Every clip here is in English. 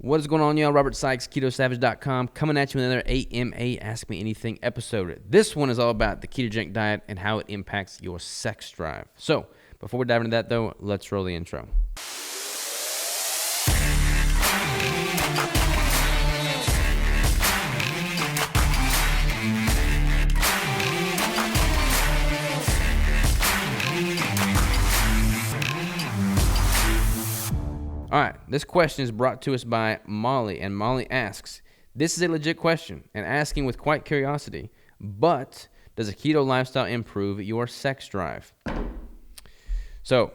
What is going on, y'all? Robert Sykes, KetoSavage.com, coming at you with another AMA Ask Me Anything episode. This one is all about the ketogenic diet and how it impacts your sex drive. So, before we dive into that, though, let's roll the intro. All right, this question is brought to us by Molly, and Molly asks, this is a legit question, and asking with quite curiosity, but does a keto lifestyle improve your sex drive? So,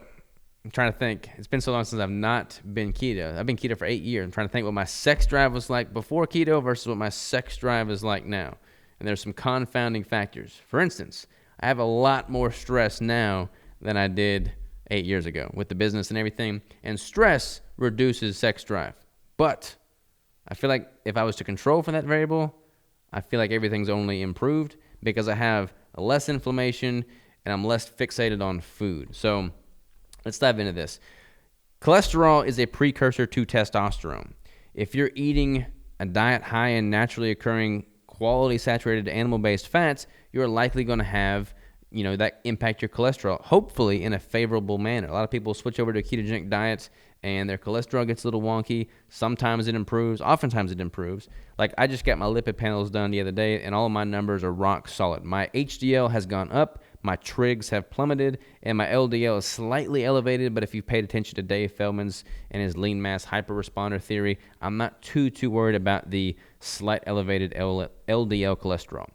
I'm trying to think. It's been so long since I've not been keto. I've been keto for 8 years. I'm trying to think what my sex drive was like before keto versus what my sex drive is like now. And there's some confounding factors. For instance, I have a lot more stress now than I did 8 years ago with the business and everything. And stress reduces sex drive. But I feel like if I was to control for that variable, I feel like everything's only improved because I have less inflammation and I'm less fixated on food. So let's dive into this. Cholesterol is a precursor to testosterone. If you're eating a diet high in naturally occurring quality saturated animal-based fats, you're likely going to have that impact your cholesterol, hopefully in a favorable manner. A lot of people switch over to a ketogenic diet and their cholesterol gets a little wonky. Sometimes it improves. Oftentimes it improves. Like I just got my lipid panels done the other day and all of my numbers are rock solid. My HDL has gone up, my trigs have plummeted, and my LDL is slightly elevated. But if you've paid attention to Dave Feldman's and his lean mass hyperresponder theory, I'm not too worried about the slight elevated LDL cholesterol.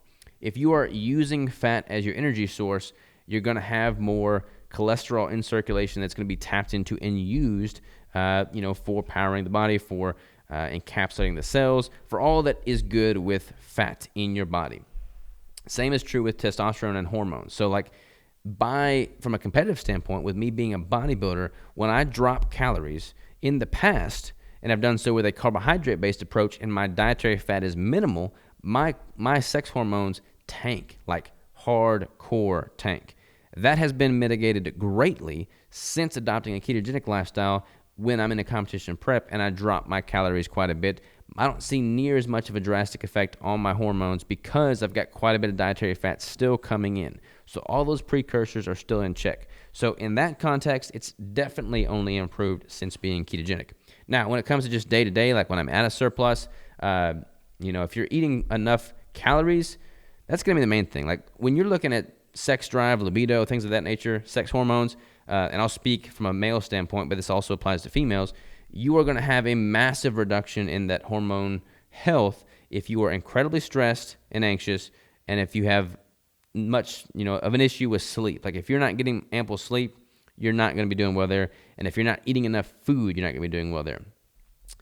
If you are using fat as your energy source, you're going to have more cholesterol in circulation that's going to be tapped into and used, for powering the body, for encapsulating the cells, for all that is good with fat in your body. Same is true with testosterone and hormones. So from a competitive standpoint, with me being a bodybuilder, when I drop calories in the past, and I've done so with a carbohydrate-based approach and my dietary fat is minimal, my sex hormones tank, like hardcore tank. That has been mitigated greatly since adopting a ketogenic lifestyle when I'm in a competition prep and I drop my calories quite a bit. I don't see near as much of a drastic effect on my hormones because I've got quite a bit of dietary fat still coming in. So all those precursors are still in check. So in that context, it's definitely only improved since being ketogenic. Now, when it comes to just day-to-day, like when I'm at a surplus, if you're eating enough calories, that's going to be the main thing. Like when you're looking at sex drive, libido, things of that nature, sex hormones, and I'll speak from a male standpoint, but this also applies to females, you are going to have a massive reduction in that hormone health if you are incredibly stressed and anxious, and if you have much, of an issue with sleep. Like if you're not getting ample sleep, you're not going to be doing well there. And if you're not eating enough food, you're not going to be doing well there.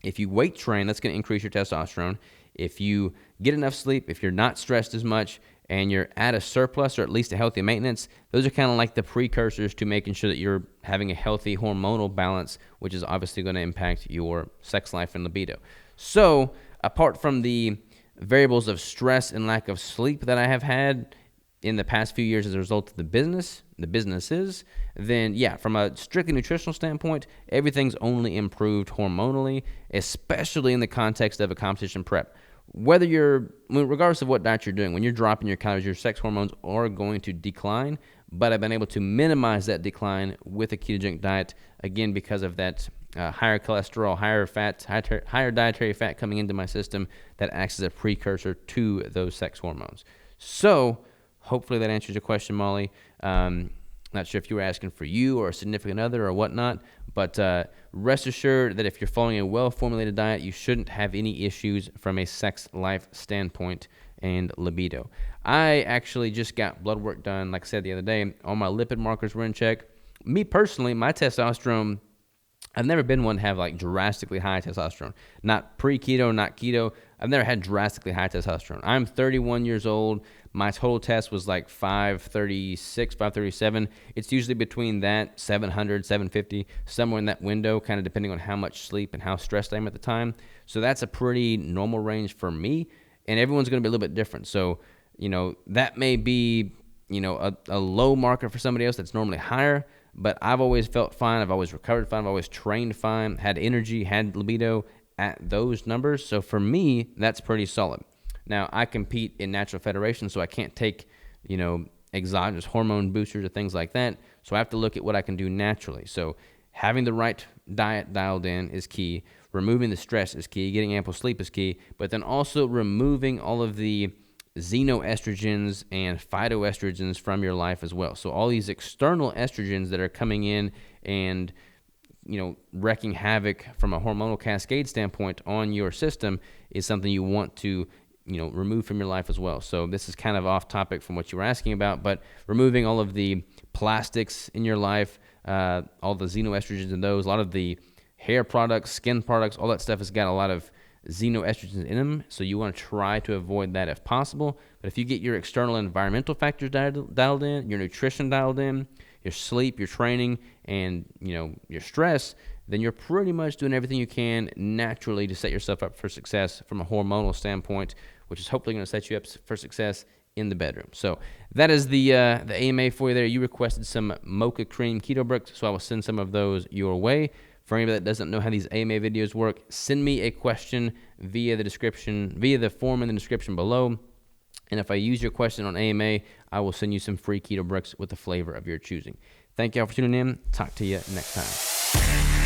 If you weight train, that's going to increase your testosterone. If you get enough sleep, if you're not stressed as much, and you're at a surplus or at least a healthy maintenance, those are kind of like the precursors to making sure that you're having a healthy hormonal balance, which is obviously going to impact your sex life and libido. So apart from the variables of stress and lack of sleep that I have had in the past few years as a result of the businesses, then yeah, from a strictly nutritional standpoint, everything's only improved hormonally, especially in the context of a competition prep. Regardless of what diet you're doing, when you're dropping your calories, your sex hormones are going to decline, but I've been able to minimize that decline with a ketogenic diet, again, because of that higher cholesterol, higher fat, higher dietary fat coming into my system that acts as a precursor to those sex hormones. So hopefully that answers your question, Molly. Not sure if you were asking for you or a significant other or whatnot, but rest assured that if you're following a well-formulated diet, you shouldn't have any issues from a sex life standpoint and libido. I actually just got blood work done, like I said the other day. All my lipid markers were in check. Me personally, my testosterone, I've never been one to have like drastically high testosterone. Not pre-keto, not keto. I've never had drastically high testosterone. I'm 31 years old. My total test was like 536, 537. It's usually between that, 700, 750, somewhere in that window, kind of depending on how much sleep and how stressed I am at the time. So that's a pretty normal range for me, and everyone's going to be a little bit different. So, that may be, a low marker for somebody else that's normally higher, but I've always felt fine. I've always recovered fine. I've always trained fine, had energy, had libido, at those numbers. So for me, that's pretty solid. Now, I compete in natural federation, so I can't take, exogenous hormone boosters or things like that. So I have to look at what I can do naturally. So having the right diet dialed in is key. Removing the stress is key. Getting ample sleep is key. But then also removing all of the xenoestrogens and phytoestrogens from your life as well. So all these external estrogens that are coming in and wreaking havoc from a hormonal cascade standpoint on your system is something you want to remove from your life as well. So this is kind of off topic from what you were asking about, but removing all of the plastics in your life, all the xenoestrogens in those, a lot of the hair products, skin products, all that stuff has got a lot of xenoestrogens in them. So you want to try to avoid that if possible. But if you get your external environmental factors dialed in, your nutrition dialed in, your sleep, your training, and your stress, then you're pretty much doing everything you can naturally to set yourself up for success from a hormonal standpoint, which is hopefully going to set you up for success in the bedroom. So that is the AMA for you there. You requested some mocha cream keto bricks, so I will send some of those your way. For anybody that doesn't know how these AMA videos work, send me a question via the form in the description below. And if I use your question on AMA, I will send you some free keto bricks with the flavor of your choosing. Thank y'all for tuning in. Talk to you next time.